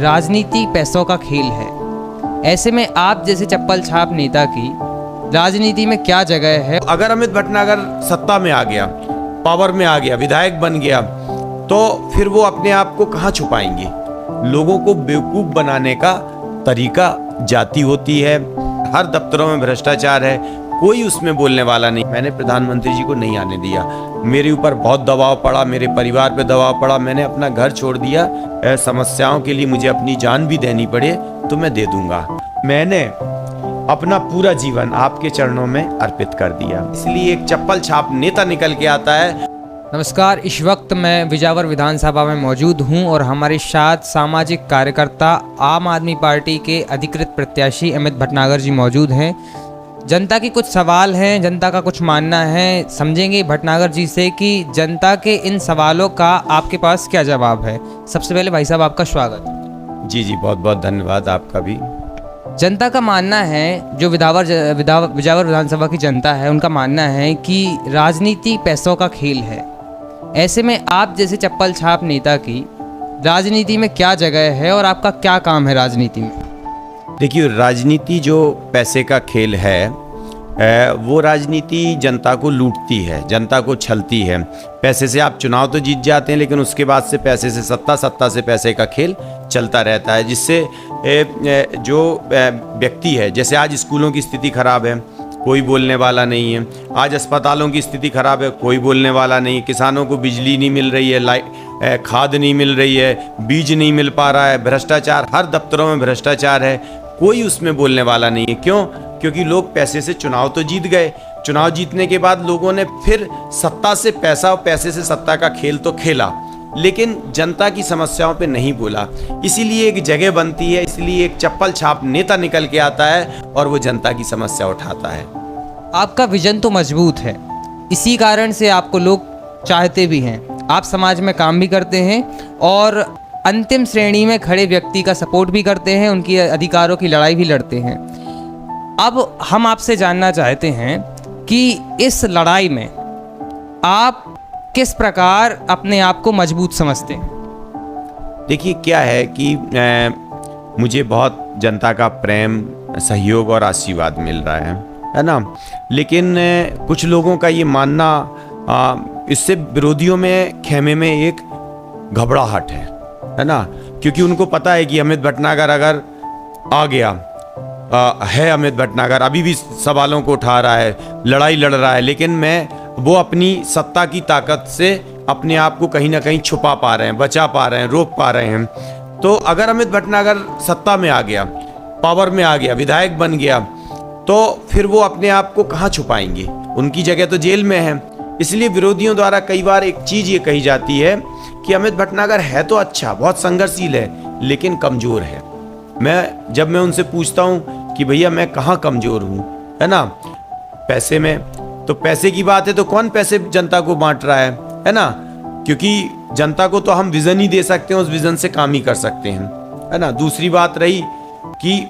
राजनीति पैसों का खेल है। ऐसे में आप जैसे चप्पल छाप नेता की राजनीति में क्या जगह है? अगर अमित भटनागर सत्ता में आ गया, पावर में आ गया, विधायक बन गया, तो फिर वो अपने आप को कहाँ छुपाएंगे? लोगों को बेवकूफ बनाने का तरीका जाति होती है। हर दफ्तरों में भ्रष्टाचार है, कोई उसमें बोलने वाला नहीं। मैंने प्रधानमंत्री जी को नहीं आने दिया। मेरे ऊपर बहुत दबाव पड़ा, मेरे परिवार पे दबाव पड़ा, मैंने अपना घर छोड़ दिया। समस्याओं के लिए मुझे अपनी जान भी देनी पड़े तो मैं दे दूंगा। मैंने अपना पूरा जीवन आपके चरणों में अर्पित कर दिया, इसलिए एक चप्पल छाप नेता निकल के आता है। नमस्कार, इस वक्त मैं बिजावर विधानसभा में मौजूद हूं और हमारे साथ सामाजिक कार्यकर्ता आम आदमी पार्टी के अधिकृत प्रत्याशी अमित भटनागर जी मौजूद हैं। जनता के कुछ सवाल हैं, जनता का कुछ मानना है, समझेंगे भटनागर जी से कि जनता के इन सवालों का आपके पास क्या जवाब है। सबसे पहले भाई साहब आपका स्वागत। जी बहुत बहुत धन्यवाद आपका भी। जनता का मानना है, जो बिजावर विधानसभा की जनता है, उनका मानना है कि राजनीति पैसों का खेल है। ऐसे में आप जैसे चप्पल छाप नेता की राजनीति में क्या जगह है और आपका क्या काम है राजनीति में? देखिए, राजनीति जो पैसे का खेल है, वो राजनीति जनता को लूटती है, जनता को छलती है। पैसे से आप चुनाव तो जीत जाते हैं, लेकिन उसके बाद से पैसे से सत्ता, सत्ता से पैसे का खेल चलता रहता है, जिससे जो व्यक्ति है, जैसे आज स्कूलों की स्थिति खराब है, कोई बोलने वाला नहीं है। आज अस्पतालों की स्थिति खराब है, कोई बोलने वाला नहीं है। किसानों को बिजली नहीं मिल रही है, खाद नहीं मिल रही है, बीज नहीं मिल पा रहा है, भ्रष्टाचार, हर दफ्तरों में भ्रष्टाचार है, कोई उसमें बोलने वाला नहीं है। क्यों? क्योंकि लोग पैसे से चुनाव तो जीत गए। चुनाव जीतने के बाद लोगों ने फिर सत्ता से पैसा और पैसे से सत्ता का खेल तो खेला, लेकिन जनता की समस्याओं पे नहीं बोला। इसीलिए एक जगह बनती है, इसलिए एक चप्पल छाप नेता निकल के आता है और वो जनता की समस्या उठाता है। आपका विजन तो मजबूत है, इसी कारण से आपको लोग चाहते भी हैं। आप समाज में काम भी करते हैं और अंतिम श्रेणी में खड़े व्यक्ति का सपोर्ट भी करते हैं, उनकी अधिकारों की लड़ाई भी लड़ते हैं। अब हम आपसे जानना चाहते हैं कि इस लड़ाई में आप किस प्रकार अपने आप को मजबूत समझते हैं? देखिए, क्या है कि मुझे बहुत जनता का प्रेम, सहयोग और आशीर्वाद मिल रहा है ना। लेकिन कुछ लोगों का ये मानना, इससे विरोधियों में खेमे में एक घबराहट है ना, क्योंकि उनको पता है कि अमित भटनागर अगर आ गया है, अमित भटनागर अभी भी सवालों को उठा रहा है, लड़ाई लड़ रहा है, लेकिन वो अपनी सत्ता की ताकत से अपने आप को कहीं ना कहीं छुपा पा रहे हैं, बचा पा रहे हैं, रोक पा रहे हैं। तो अगर अमित भटनागर सत्ता में आ गया, पावर में आ गया, विधायक बन गया, तो फिर वो अपने आप को कहाँ छुपाएंगे? उनकी जगह तो जेल में है। इसलिए विरोधियों द्वारा कई बार एक चीज ये कही जाती है कि अमित भटनागर है तो अच्छा, बहुत संघर्षशील है, लेकिन कमजोर है। जब मैं उनसे पूछता हूँ कि भैया मैं कहाँ कमजोर हूँ, है ना, पैसे में, तो पैसे की बात है तो कौन पैसे जनता को बांट रहा है ना, क्योंकि जनता को तो हम विजन ही दे सकते हैं, उस विजन से काम ही कर सकते हैं, है ना। दूसरी बात रही कि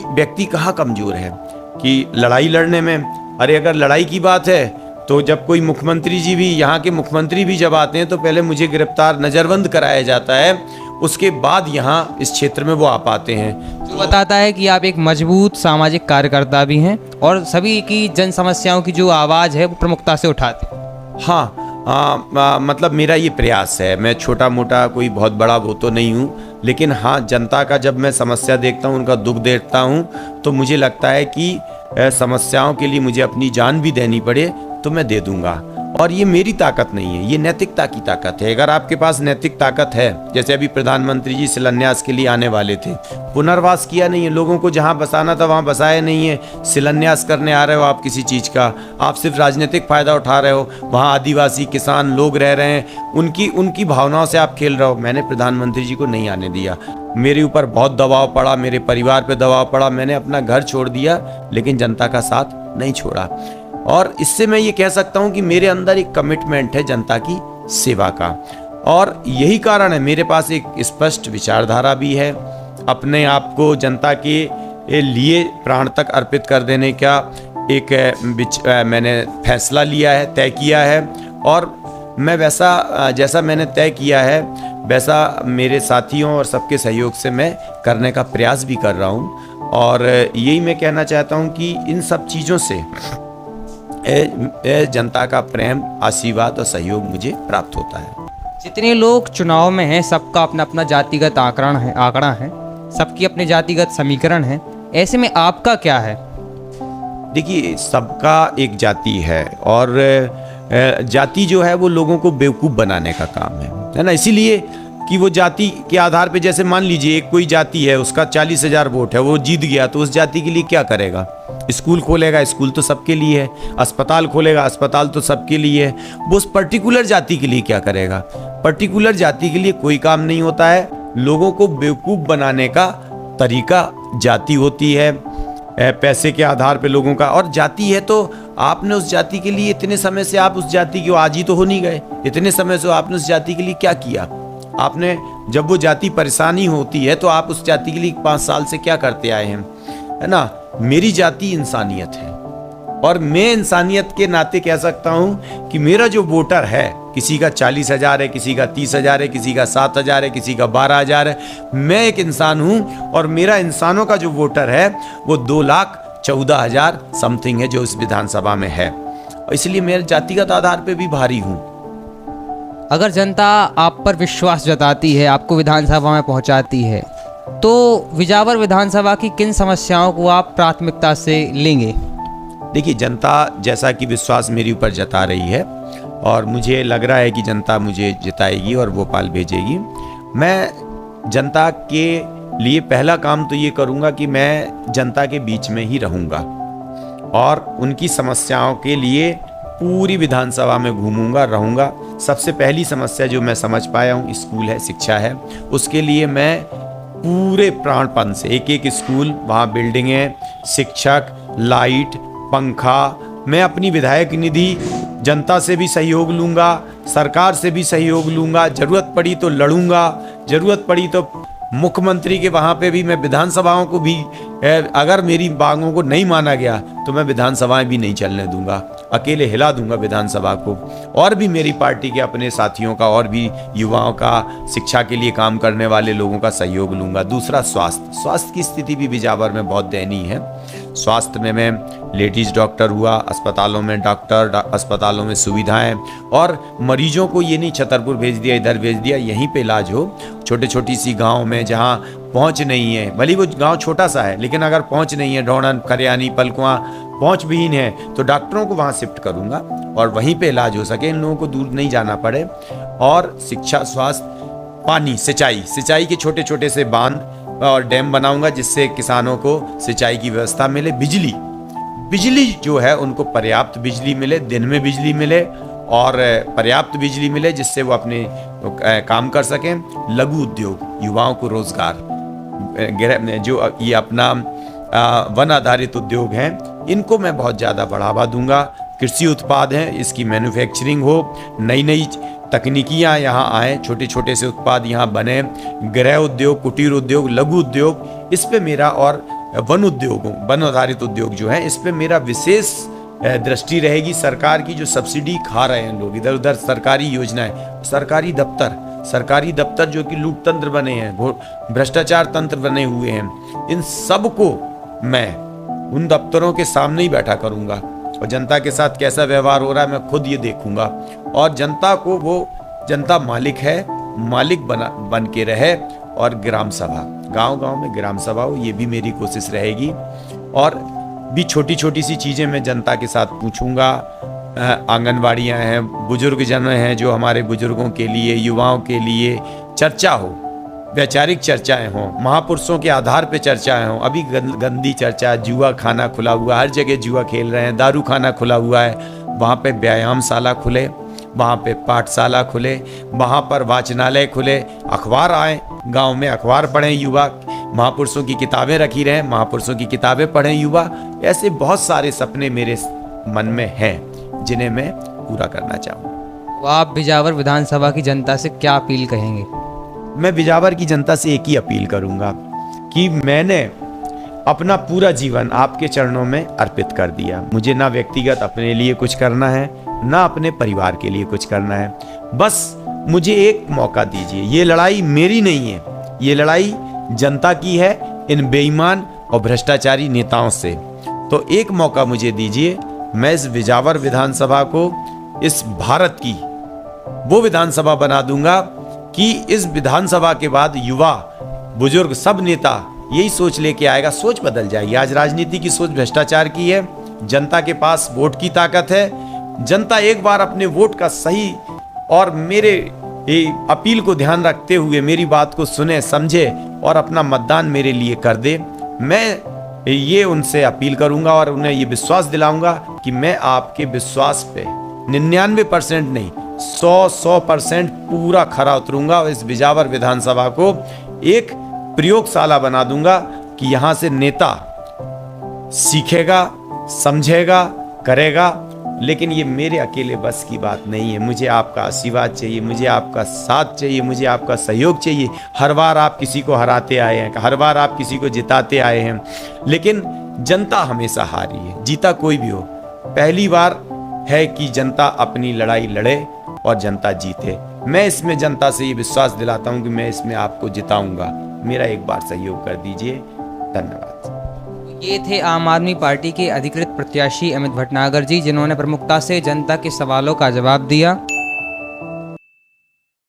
व्यक्ति कहाँ कमजोर है, कि लड़ाई लड़ने में। अरे अगर लड़ाई की बात है तो जब कोई मुख्यमंत्री जी भी, यहाँ के मुख्यमंत्री भी जब आते हैं तो पहले मुझे गिरफ्तार, नजरबंद कराया जाता है, उसके बाद यहाँ इस क्षेत्र में वो आ पाते हैं। जो बताता है कि आप एक मजबूत सामाजिक कार्यकर्ता भी हैं और सभी की जन समस्याओं की जो आवाज़ है वो प्रमुखता से उठाते हैं। हाँ, मतलब मेरा ये प्रयास है। मैं छोटा मोटा कोई बहुत बड़ा वो तो नहीं हूँ, लेकिन हाँ, जनता का जब मैं समस्या देखता हूँ, उनका दुख देखता हूँ, तो मुझे लगता है कि समस्याओं के लिए मुझे अपनी जान भी देनी पड़े तो मैं दे दूंगा। और ये मेरी ताकत नहीं है, ये नैतिकता की ताकत है। अगर आपके पास नैतिक ताकत है, जैसे अभी प्रधानमंत्री जी शिलान्यास के लिए आने वाले थे, पुनर्वास किया नहीं है, लोगों को जहां बसाना था वहां बसाया नहीं है, शिलान्यास करने आ रहे हो आप किसी चीज़ का, आप सिर्फ राजनीतिक फायदा उठा रहे हो। वहाँ आदिवासी किसान लोग रह रहे हैं, उनकी भावनाओं से आप खेल रहे हो। मैंने प्रधानमंत्री जी को नहीं आने दिया। मेरे ऊपर बहुत दबाव पड़ा, मेरे परिवार पर दबाव पड़ा, मैंने अपना घर छोड़ दिया, लेकिन जनता का साथ नहीं छोड़ा। और इससे मैं ये कह सकता हूँ कि मेरे अंदर एक कमिटमेंट है जनता की सेवा का, और यही कारण है मेरे पास एक स्पष्ट विचारधारा भी है। अपने आप को जनता के लिए प्राण तक अर्पित कर देने का एक मैंने फैसला लिया है, तय किया है, और मैं वैसा जैसा मैंने तय किया है वैसा मेरे साथियों और सबके सहयोग से मैं करने का प्रयास भी कर रहा हूँ। और यही मैं कहना चाहता हूँ कि इन सब चीज़ों से जनता का प्रेम, आशीर्वाद और सहयोग मुझे प्राप्त होता है। जितने लोग चुनाव में हैं सबका अपना अपना जातिगत आंकड़ा है, सबकी अपने जातिगत समीकरण है। ऐसे में आपका क्या है? देखिए, सबका एक जाति है और जाति जो है वो लोगों को बेवकूफ़ बनाने का काम है ना। इसीलिए कि वो जाति के आधार पे, जैसे मान लीजिए एक कोई जाति है, उसका 40,000 वोट है, वो जीत गया, तो उस जाति के लिए क्या करेगा? स्कूल खोलेगा, स्कूल तो सबके लिए है। अस्पताल खोलेगा, अस्पताल तो सबके लिए है। वो उस पर्टिकुलर जाति के लिए क्या करेगा? पर्टिकुलर जाति के लिए कोई काम नहीं होता है। लोगों को बेवकूफ़ बनाने का तरीका जाति होती है, पैसे के आधार पे लोगों का। और जाति है तो आपने उस जाति के लिए इतने समय से, आप उस जाति के आज ही तो हो नहीं गए, इतने समय से आपने उस जाति के लिए क्या किया? आपने, जब वो जाति परेशानी होती है तो आप उस जाति के लिए 5 साल से क्या करते आए हैं, है ना। मेरी जाति इंसानियत है और मैं इंसानियत के नाते कह सकता हूँ कि मेरा जो वोटर है, किसी का 40,000 है, किसी का 30,000 है, किसी का 7,000 है, किसी का 12,000 है, मैं एक इंसान हूँ और मेरा इंसानों का जो वोटर है वो 2,14,000 समथिंग है जो इस विधानसभा में है। इसलिए मैं जातिगत आधार पे भी भारी हूँ। अगर जनता आप पर विश्वास जताती है, आपको विधानसभा में पहुंचाती है, तो विजावर विधानसभा की किन समस्याओं को आप प्राथमिकता से लेंगे? देखिए, जनता जैसा कि विश्वास मेरे ऊपर जता रही है और मुझे लग रहा है कि जनता मुझे जिताएगी और भोपाल भेजेगी। मैं जनता के लिए पहला काम तो ये करूँगा कि मैं जनता के बीच में ही रहूँगा और उनकी समस्याओं के लिए पूरी विधानसभा में घूमूंगा, रहूँगा। सबसे पहली समस्या जो मैं समझ पाया हूँ स्कूल है, शिक्षा है। उसके लिए मैं पूरे प्राणपण से, एक एक स्कूल, वहाँ बिल्डिंगें, शिक्षक, लाइट, पंखा, मैं अपनी विधायक निधि जनता से भी सहयोग लूँगा, सरकार से भी सहयोग लूँगा। ज़रूरत पड़ी तो लड़ूंगा, ज़रूरत पड़ी तो मुख्यमंत्री के वहाँ पे भी मैं विधानसभाओं को भी, अगर मेरी मांगों को नहीं माना गया तो मैं विधानसभाएं भी नहीं चलने दूंगा, अकेले हिला दूंगा विधानसभा को। और भी मेरी पार्टी के अपने साथियों का और भी युवाओं का, शिक्षा के लिए काम करने वाले लोगों का सहयोग लूंगा। दूसरा, स्वास्थ्य की स्थिति भी बिजावर में बहुत दयनीय है। स्वास्थ्य में मैं लेडीज डॉक्टर हुआ, अस्पतालों में डॉक्टर, अस्पतालों में सुविधाएं, और मरीजों को ये नहीं छतरपुर भेज दिया, इधर भेज दिया, यहीं पे इलाज हो। छोटे छोटी सी गांव में जहां पहुंच नहीं है, भले वो गांव छोटा सा है, लेकिन अगर पहुंच नहीं है, ढौड़न, खरियानी, पलकुआ पहुंच विहीन है, तो डॉक्टरों को वहां शिफ्ट करूंगा और वहीं पे इलाज हो सके, इन लोगों को दूर नहीं जाना पड़े। और शिक्षा, स्वास्थ्य, पानी, सिंचाई के छोटे छोटे से बांध और डैम बनाऊंगा जिससे किसानों को सिंचाई की व्यवस्था मिले। बिजली जो है उनको पर्याप्त बिजली मिले, दिन में बिजली मिले और पर्याप्त बिजली मिले जिससे वो अपने काम कर सकें। लघु उद्योग, युवाओं को रोजगार, जो ये अपना वन आधारित उद्योग हैं, इनको मैं बहुत ज़्यादा बढ़ावा दूंगा। कृषि उत्पाद हैं, इसकी मैन्युफैक्चरिंग हो, नई नई तकनीकियाँ यहाँ आए, छोटे छोटे से उत्पाद यहाँ बने। गृह उद्योग, कुटीर उद्योग, लघु उद्योग, इस पे मेरा, और वन आधारित उद्योग जो है, इस पे मेरा विशेष दृष्टि रहेगी। सरकार की जो सब्सिडी खा रहे हैं लोग इधर उधर, सरकारी योजनाएं, सरकारी दफ्तर जो कि लूट तंत्र बने हैं, भ्रष्टाचार तंत्र बने हुए हैं, इन सब को मैं उन दफ्तरों के सामने ही बैठा करूंगा और जनता के साथ कैसा व्यवहार हो रहा है मैं खुद ये देखूंगा। और जनता को, वो जनता मालिक है, मालिक बन के रहे। और ग्राम सभा, गांव में ग्राम सभा हो, ये भी मेरी कोशिश रहेगी। और भी छोटी छोटी सी चीज़ें मैं जनता के साथ पूछूंगा। आंगनबाड़ियाँ हैं, बुजुर्ग जन हैं, जो हमारे बुजुर्गों के लिए, युवाओं के लिए चर्चा हो, वैचारिक चर्चाएं हों, महापुरुषों के आधार पे चर्चाएं हों। अभी गंदी चर्चा, जुआ खाना खुला हुआ, हर जगह जुआ खेल रहे हैं, दारू खाना खुला हुआ है। वहाँ पे व्यायामशाला खुले, वहाँ पे पाठशाला खुले, वहाँ पर वाचनालय खुले, अखबार आए, गांव में अखबार पढ़ें युवा, महापुरुषों की किताबें रखी रहें, महापुरुषों की किताबें पढ़ें युवा। ऐसे बहुत सारे सपने मेरे मन में हैं जिन्हें मैं पूरा करना चाहूँ। तो आप बिजावर विधानसभा की जनता से क्या अपील कहेंगे? मैं बिजावर की जनता से एक ही अपील करूंगा कि मैंने अपना पूरा जीवन आपके चरणों में अर्पित कर दिया। मुझे ना व्यक्तिगत अपने लिए कुछ करना है, ना अपने परिवार के लिए कुछ करना है। बस मुझे एक मौका दीजिए। ये लड़ाई मेरी नहीं है, ये लड़ाई जनता की है इन बेईमान और भ्रष्टाचारी नेताओं से। तो एक मौका मुझे दीजिए, मैं इस बिजावर विधानसभा को इस भारत की वो विधानसभा बना दूंगा कि इस विधानसभा के बाद युवा, बुजुर्ग, सब नेता यही सोच लेके आएगा, सोच बदल जाएगी। आज राजनीति की सोच भ्रष्टाचार की है, जनता के पास वोट की ताकत है। जनता एक बार अपने वोट का सही और मेरे अपील को ध्यान रखते हुए मेरी बात को सुने, समझे और अपना मतदान मेरे लिए कर दे। मैं ये उनसे अपील करूंगा और उन्हें ये विश्वास दिलाऊंगा कि मैं आपके विश्वास पे 99% नहीं 100% पूरा खरा उतरूंगा और इस बिजावर विधानसभा को एक प्रयोगशाला बना दूंगा कि यहां से नेता सीखेगा, समझेगा, करेगा। लेकिन ये मेरे अकेले बस की बात नहीं है। मुझे आपका आशीर्वाद चाहिए, मुझे आपका साथ चाहिए, मुझे आपका सहयोग चाहिए। हर बार आप किसी को हराते आए हैं, हर बार आप किसी को जिताते आए हैं, लेकिन जनता हमेशा हारी है, जीता कोई भी हो। पहली बार है कि जनता अपनी लड़ाई लड़े और जनता जीते। मैं इसमें जनता से ये विश्वास दिलाता हूं कि मैं इसमें आपको जिताऊंगा। मेरा एक बार सहयोग कर दीजिए। धन्यवाद। ये थे आम आदमी पार्टी के अधिकृत प्रत्याशी अमित भटनागर जी, जिन्होंने प्रमुखता से जनता के सवालों का जवाब दिया।